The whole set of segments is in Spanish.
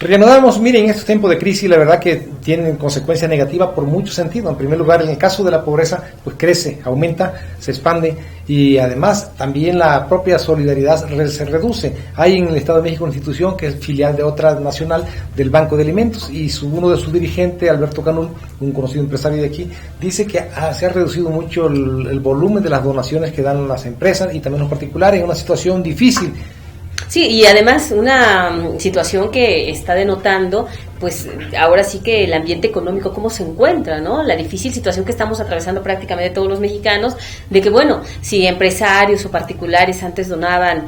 Reanudamos, miren, en estos tiempos de crisis, la verdad que tienen consecuencias negativas por muchos sentidos. En primer lugar, en el caso de la pobreza, pues crece, aumenta, se expande y además también la propia solidaridad se reduce. Hay en el Estado de México una institución que es filial de otra nacional del Banco de Alimentos y uno de sus dirigentes, Alberto Canul, un conocido empresario de aquí, dice que se ha reducido mucho el volumen de las donaciones que dan las empresas y también los particulares en una situación difícil. Sí, y además una situación que está denotando, pues ahora sí que el ambiente económico cómo se encuentra, ¿no? La difícil situación que estamos atravesando prácticamente todos los mexicanos, de que bueno, si empresarios o particulares antes donaban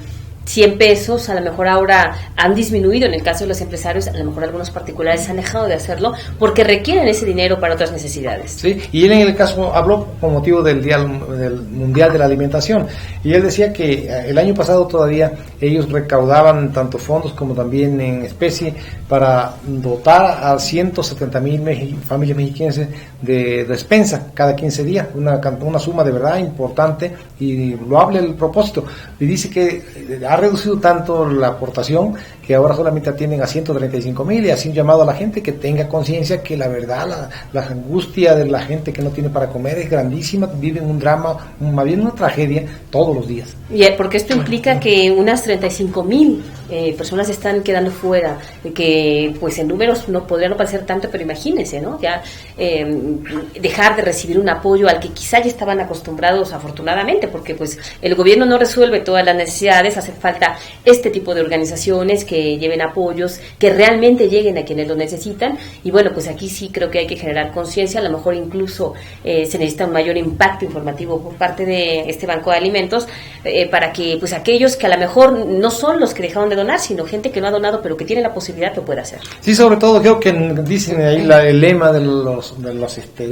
100 pesos, a lo mejor ahora han disminuido, en el caso de los empresarios, a lo mejor algunos particulares han dejado de hacerlo porque requieren ese dinero para otras necesidades. Sí, y él en el caso habló con motivo del Día del Mundial de la Alimentación, y él decía que el año pasado todavía ellos recaudaban tanto fondos como también en especie para dotar a 170,000 familias mexiquenses de despensa cada 15 días, una suma de verdad importante y loable el propósito. Y dice que ha reducido tanto la aportación que ahora solamente atienden a 135,000 y así un llamado a la gente que tenga conciencia que la verdad, la angustia de la gente que no tiene para comer es grandísima, viven un drama, más bien una tragedia todos los días. Y porque esto implica que unas 35,000 personas están quedando fuera, que pues en números no podría no parecer tanto, pero imagínense, ¿no? Ya dejar de recibir un apoyo al que quizá ya estaban acostumbrados afortunadamente, porque pues el gobierno no resuelve todas las necesidades, hace falta este tipo de organizaciones que lleven apoyos, que realmente lleguen a quienes lo necesitan, y bueno, pues aquí sí creo que hay que generar conciencia, a lo mejor incluso se necesita un mayor impacto informativo por parte de este Banco de Alimentos, para que pues aquellos que a lo mejor no son los que dejaron de donar, sino gente que no ha donado pero que tiene la posibilidad lo pueda hacer. Sí, sobre todo creo que dicen ahí el lema de los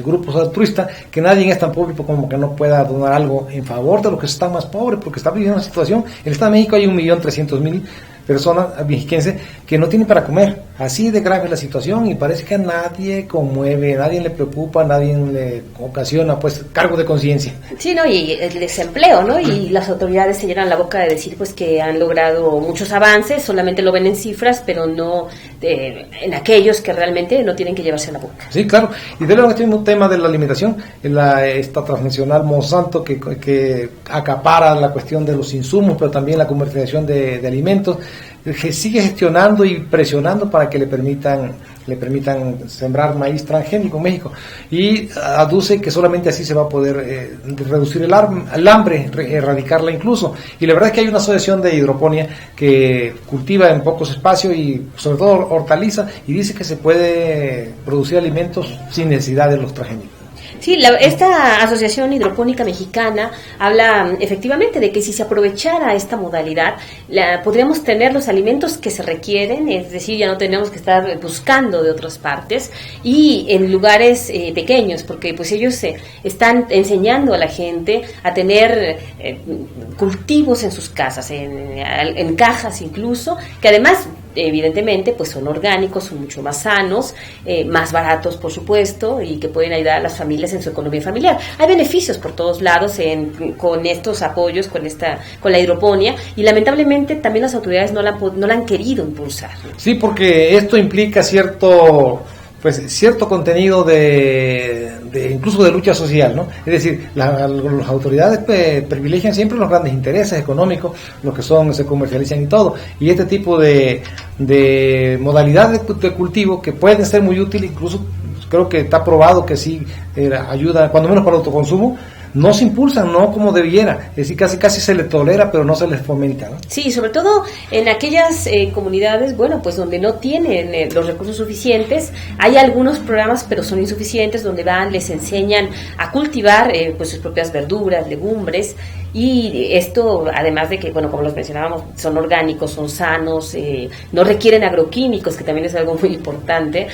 grupos altruistas, que nadie es tan pobre como que no pueda donar algo en favor de los que están más pobres, porque está viviendo una situación, en el Estado de México hay 1,300,000 personas mexiquenses que no tienen para comer, así de grave es la situación y parece que a nadie conmueve, nadie le preocupa, nadie le ocasiona pues cargo de conciencia. Sí, ¿no? Y el desempleo, ¿no? Y las autoridades se llenan la boca de decir pues que han logrado muchos avances, solamente lo ven en cifras, pero no en aquellos que realmente no tienen que llevarse a la boca. Sí, claro, y de luego este mismo tema de la alimentación, esta transnacional Monsanto que acapara la cuestión de los insumos, pero también la comercialización de alimentos, que sigue gestionando y presionando para que le permitan sembrar maíz transgénico en México, y aduce que solamente así se va a poder reducir el hambre, erradicarla incluso, y la verdad es que hay una asociación de hidroponía que cultiva en pocos espacios y sobre todo hortaliza, y dice que se puede producir alimentos sin necesidad de los transgénicos. Sí, esta Asociación Hidropónica Mexicana habla efectivamente de que si se aprovechara esta modalidad, podríamos tener los alimentos que se requieren, es decir, ya no tenemos que estar buscando de otras partes y en lugares pequeños, porque pues ellos están enseñando a la gente a tener cultivos en sus casas, en cajas incluso, que además evidentemente pues son orgánicos, son mucho más sanos, más baratos por supuesto, y que pueden ayudar a las familias en su economía familiar. Hay beneficios por todos lados con estos apoyos, con la hidroponía, y lamentablemente también las autoridades no la han querido impulsar. Sí, porque esto implica cierto contenido incluso de lucha social, ¿no? Es decir, las autoridades privilegian siempre los grandes intereses económicos, los que se comercializan y todo, y este tipo de modalidades de cultivo que pueden ser muy útiles, incluso creo que está probado que sí ayuda, cuando menos para el autoconsumo, no se impulsan, no como debiera, es decir, casi se les tolera, pero no se les fomenta, ¿no? Sí, sobre todo en aquellas comunidades, bueno, pues donde no tienen los recursos suficientes, hay algunos programas, pero son insuficientes, donde les enseñan a cultivar pues sus propias verduras, legumbres, y esto, además de que, bueno, como los mencionábamos, son orgánicos, son sanos, no requieren agroquímicos, que también es algo muy importante,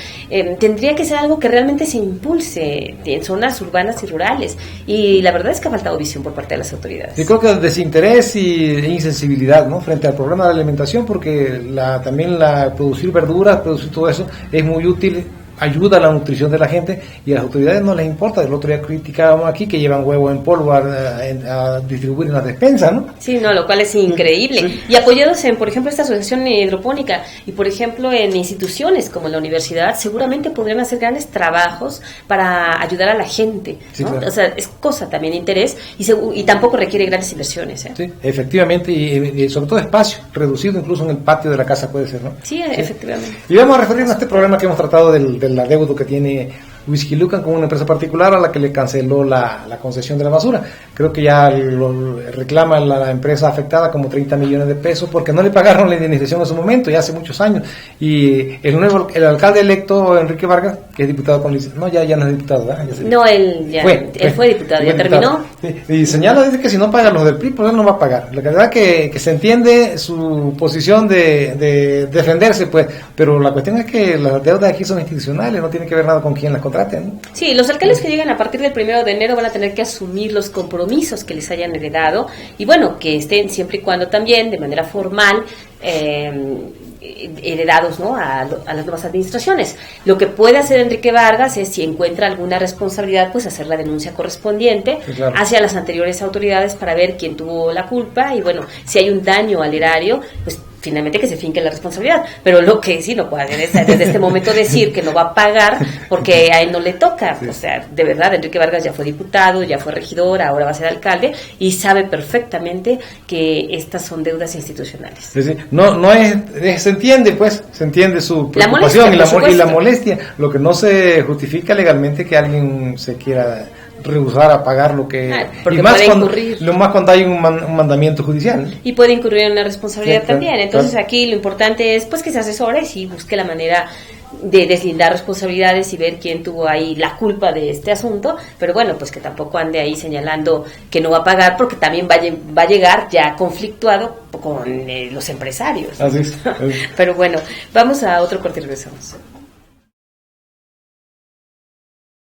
tendría que ser algo que realmente se impulse en zonas urbanas y rurales, y la verdad es que ha faltado visión por parte de las autoridades. Yo creo que el desinterés e insensibilidad, ¿no?, frente al problema de la alimentación, porque también producir verduras, producir todo eso es muy útil ayuda a la nutrición de la gente y a las autoridades no les importa. El otro día criticábamos aquí que llevan huevo en polvo a distribuir en la despensa, ¿no? Sí, no, lo cual es increíble. Sí. Y apoyados en, por ejemplo, esta asociación hidropónica y, por ejemplo, en instituciones como la universidad, seguramente podrían hacer grandes trabajos para ayudar a la gente, ¿no? Sí, claro. O sea, es cosa también de interés y tampoco requiere grandes inversiones, ¿eh? Sí, efectivamente, y sobre todo espacio, reducido incluso en el patio de la casa puede ser, ¿no? Sí, efectivamente. Y vamos a referirnos a este problema que hemos tratado del adeudo que tiene Whisky Lucan con una empresa particular a la que le canceló la concesión de la basura. Creo que ya lo reclama la empresa afectada como 30 millones de pesos porque no le pagaron la indemnización en su momento, ya hace muchos años. Y el alcalde electo, Enrique Vargas, que es diputado con licencia, no, ya no es diputado, ¿verdad? No, él fue diputado, ya terminó. Sí, y señala desde que si no paga los del PRI, pues él no va a pagar. La verdad que se entiende su posición de defenderse, pues, pero la cuestión es que las deudas aquí son institucionales, no tiene que ver nada con quién las contrate, ¿no? Sí, los alcaldes que lleguen a partir del 1 de enero van a tener que asumir los compromisos que les hayan heredado y bueno, que estén siempre y cuando también de manera formal heredados, ¿no?, a las nuevas administraciones. Lo que puede hacer Enrique Vargas es, si encuentra alguna responsabilidad, pues hacer la denuncia correspondiente, sí, claro, hacia las anteriores autoridades para ver quién tuvo la culpa y bueno, si hay un daño al erario, pues finalmente que se finque la responsabilidad, pero lo que sí no puede hacer es desde este momento decir que no va a pagar porque a él no le toca. Sí. O sea, de verdad, Enrique Vargas ya fue diputado, ya fue regidor, ahora va a ser alcalde y sabe perfectamente que estas son deudas institucionales. Sí, sí. No es, se entiende su preocupación y la molestia. Lo que no se justifica legalmente que alguien se quiera rehusar a pagar lo que y más cuando hay un mandamiento judicial, ¿no? Y puede incurrir en una responsabilidad, sí, también. Entonces claro, aquí lo importante es pues que se asesore y busque la manera de deslindar responsabilidades y ver quién tuvo ahí la culpa de este asunto, pero bueno, pues que tampoco ande ahí señalando que no va a pagar porque también va a llegar ya conflictuado con los empresarios. Así es. Pero bueno, vamos a otro corte y regresamos.